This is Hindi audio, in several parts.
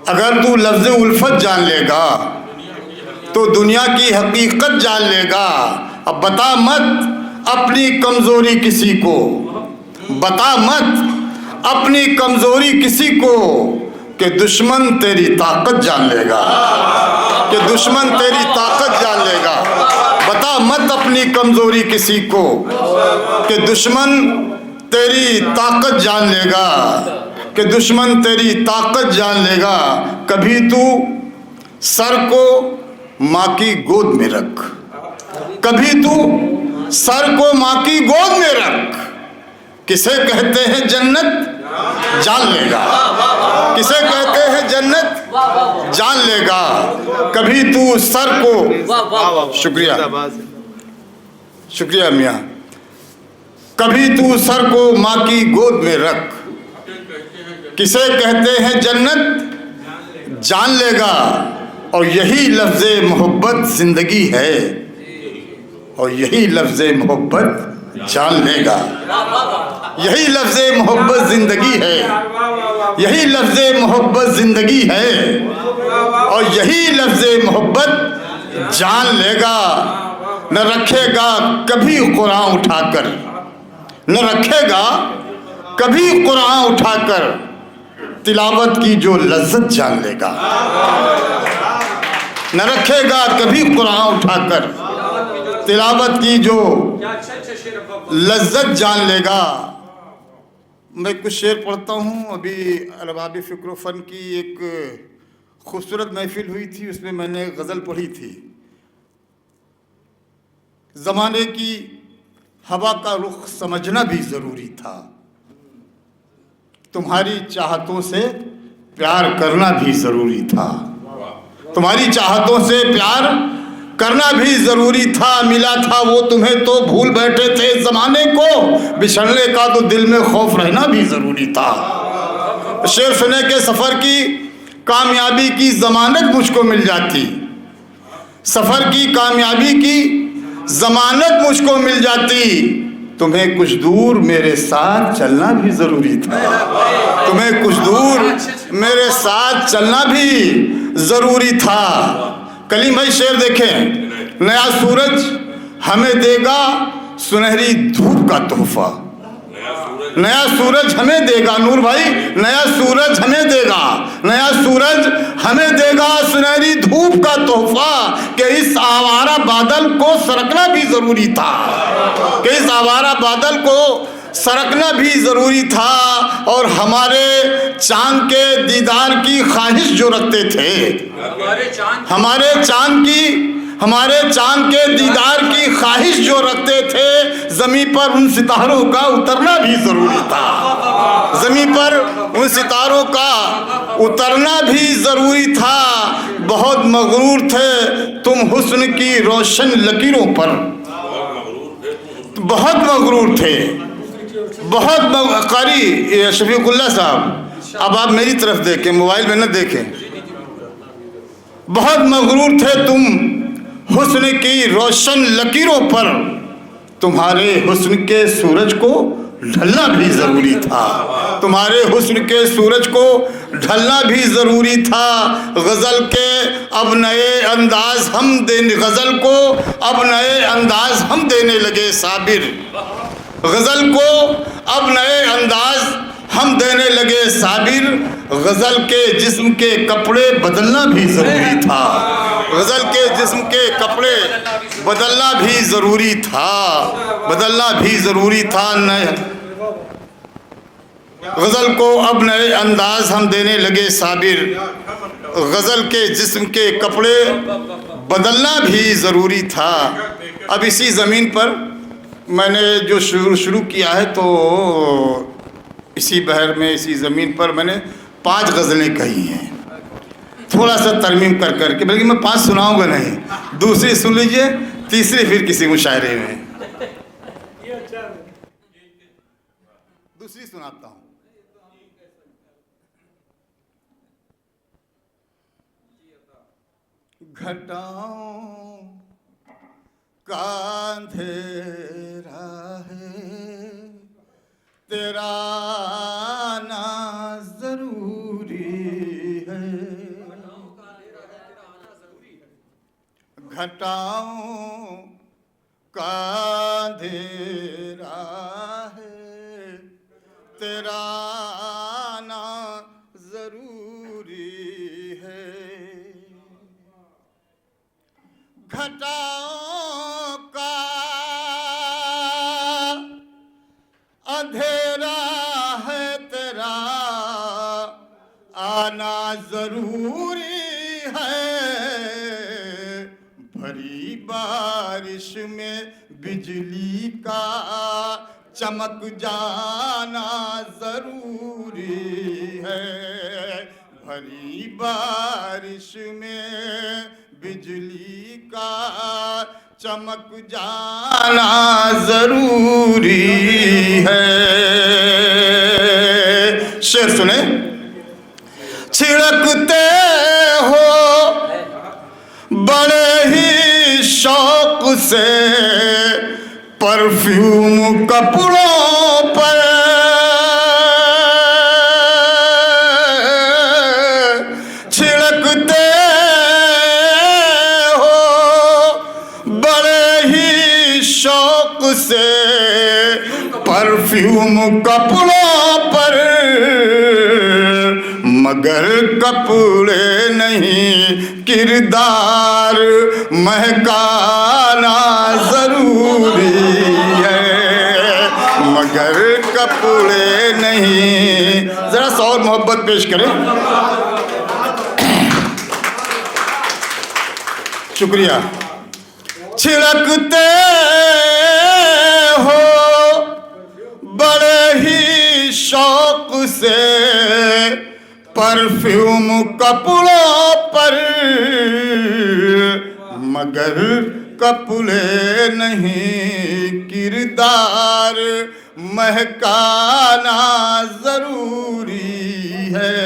अगर तू लफ्ज़ उल्फत जान लेगा तो दुनिया की हकीकत जान लेगा। अब बता मत अपनी कमज़ोरी किसी को, बता मत अपनी कमज़ोरी किसी को, कि दुश्मन तेरी ताकत जान लेगा, कि दुश्मन तेरी ताकत जान लेगा। बता मत अपनी कमज़ोरी किसी को, कि दुश्मन तेरी ताकत जान लेगा, कि दुश्मन तेरी ताकत जान लेगा। कभी तू सर को माँ की गोद में रख, कभी तू सर को माँ की गोद में रख। किसे कहते हैं जन्नत जान लेगा, किसे कहते हैं जन्नत जान लेगा। कभी तू सर को, शुक्रिया शुक्रिया मियाँ, कभी तू सर को माँ की गोद में रख। किसे कहते हैं जन्नत जान लेगा। और यही लफ्ज़ मोहब्बत ज़िंदगी है, और यही लफ्ज़ मोहब्बत जान लेगा। यही लफ्ज़ मोहब्बत ज़िंदगी है, यही लफ्ज़ मोहब्बत ज़िंदगी है, और यही लफ्ज़ मोहब्बत जान लेगा। न रखेगा कभी कुरान उठाकर, न रखेगा कभी कुरान उठाकर, तिलावत की जो लज्जत जान लेगा। न रखेगा कभी कुरान उठाकर, तिलावत की जो लज्जत जान लेगा। मैं कुछ शेर पढ़ता हूँ। अभी अरबाब फ़िक्र फ़न की एक खूबसूरत महफिल हुई थी, उसमें मैंने गज़ल पढ़ी थी। ज़माने की हवा का रुख समझना भी ज़रूरी था, तुम्हारी चाहतों से प्यार करना भी ज़रूरी था, तुम्हारी चाहतों से प्यार करना भी ज़रूरी था। मिला था वो तुम्हें तो भूल बैठे थे ज़माने को, बिछड़ने का तो दिल में खौफ रहना भी ज़रूरी था। शेर सुने के सफ़र की कामयाबी की ज़मानत मुझको मिल जाती, सफ़र की कामयाबी की ज़मानत मुझको मिल जाती। तुम्हें कुछ दूर मेरे साथ चलना भी ज़रूरी था, तुम्हें कुछ दूर मेरे साथ चलना भी ज़रूरी था। कलीम भाई शेर देखें। नया सूरज हमें देगा सुनहरी धूप का तोहफा, नया सूरज हमें देगा, नूर भाई नया सूरज हमें देगा, नया सूरज हमें देगा सुनहरी धूप का तोहफा। कि इस आवारा बादल को सरकना भी ज़रूरी था, कि इस आवारा बादल को सरकना भी ज़रूरी था। और हमारे चांद के दीदार की ख्वाहिश जो रखते थे, हमारे चांद के दीदार की ख्वाहिश जो रखते थे, ज़मीन पर उन सितारों का उतरना भी ज़रूरी था, ज़मीन पर उन सितारों का उतरना भी ज़रूरी था। बहुत मगरूर थे तुम हुस्न की रोशन लकीरों पर, बहुत मगरूर थे, बहुत कारी शफीकुल्लाह साहब, अब आप मेरी तरफ देखें, मोबाइल में न देखें। बहुत मगरूर थे तुम हुस्न की रोशन लकीरों पर, तुम्हारे हुस्न के सूरज को ढलना भी ज़रूरी था, तुम्हारे हुस्न के सूरज को ढलना भी ज़रूरी था। गज़ल के अब नए अंदाज हम देने, गज़ल को अब नए अंदाज हम देने लगे साबिर, गज़ल को अब नए अंदाज हम देने लगे साबिर। गज़ल के जिस्म के कपड़े बदलना भी ज़रूरी था, गज़ल के जिस्म के कपड़े बदलना भी ज़रूरी था, बदलना भी ज़रूरी था। नए गज़ल को अब नए अंदाज हम देने लगे साबिर, गज़ल के जिस्म के कपड़े बदलना भी ज़रूरी था। अब इसी ज़मीन पर मैंने जो शुरू किया है, तो इसी बहर में, इसी ज़मीन पर मैंने 5 गज़लें कही हैं, थोड़ा सा तरमीम कर करके, बल्कि मैं 5 सुनाऊंगा नहीं, दूसरी सुन लीजिए, तीसरी फिर किसी मुशायरे में, दूसरी सुनाता हूँ। घटाओं का अंधेरा है, तेरा आना ज़रूरी है, घटाओं का अंधेरा है, तेरा आना जरूरी है। घटाओं का अंधेरा है, तेरा आना जरूरी है। भरी बारिश में बिजली का चमक जाना जरूरी है। भरी बारिश में बिजली का चमक जाना जरूरी है। शेर सुने। छिड़कते हो बड़े ही शौक से परफ्यूम कपड़ों पर, छिड़कते हो बड़े ही शौक से परफ्यूम कपड़ों पर, मगर कपड़े नहीं किरदार महकाना जरूरी है। मगर कपड़े नहीं। जरा सा और मोहब्बत पेश करें। शुक्रिया। छिड़कते हो बड़े ही शौक से परफ्यूम कपड़ों पर, मगर कपड़े नहीं किरदार महकाना जरूरी है।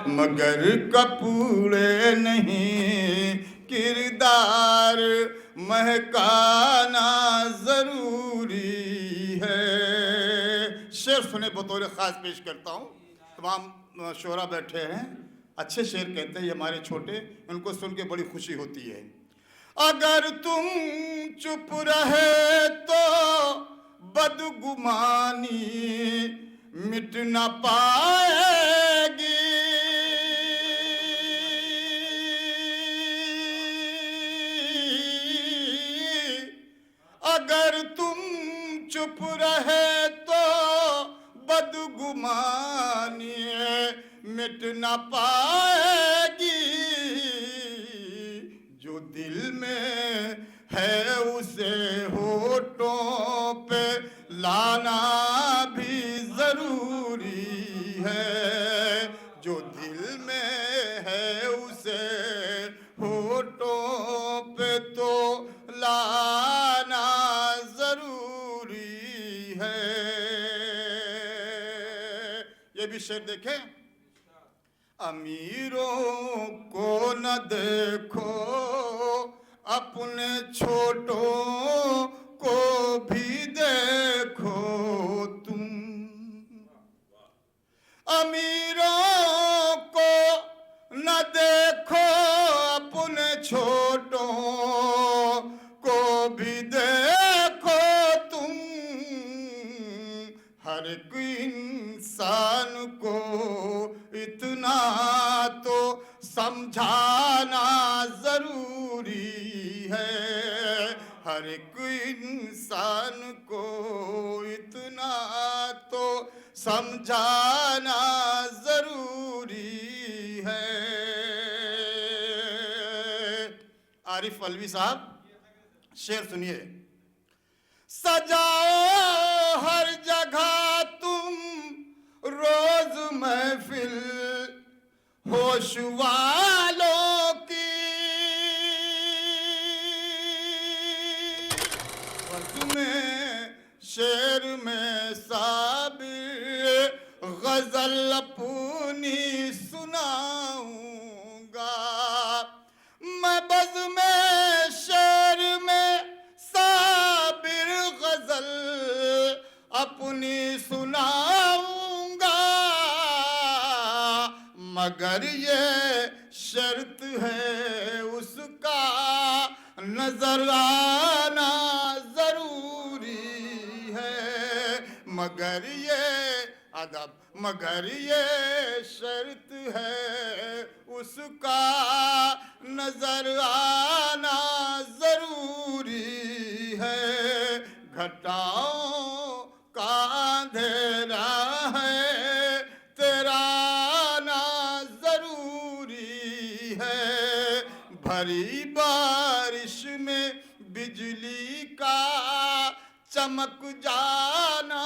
मगर कपड़े नहीं किरदार महकाना जरूरी है। शेर सुने बतौर खास पेश करता हूँ। तमाम शोरा बैठे हैं, अच्छे शेर कहते हैं, ये हमारे छोटे, उनको सुन के बड़ी खुशी होती है। अगर तुम चुप रहे तो बदगुमानी मिट न पाएगी। अगर तुम चुप रहे तो बदगुमानी मिट न पाएगी। जो दिल में है उसे होठों पे लाना भी जरूरी है। जो दिल में है उसे होठों पे तो लाना जरूरी है। ये भी शेर देखें। अमीरों को न देखो अपने छोटों को भी देखो तुम। अमीरों को न देखो अपने छोटों को भी देखो तुम। हर एक इंसान को इतना तो समझाना जरूरी है। हर एक इंसान को इतना तो समझाना जरूरी है। आरिफ अलवी साहब, शेर सुनिए। सजाओ हर जगह तुम रोज महफिल होश वालों की। में शेर में साबिर गजल अपनी सुनाऊंगा। मैं बज़ में शेर में साबिर गजल अपनी सुनाऊंगा। मगर ये शर्त है उसका नजर आना जरूरी है, मगर ये अदब, मगर ये शर्त है उसका नजर आना जरूरी है। घटाओं का अंधेरा है तेरा आना जरूरी है, भरी बारिश में बिजली का चमक जाना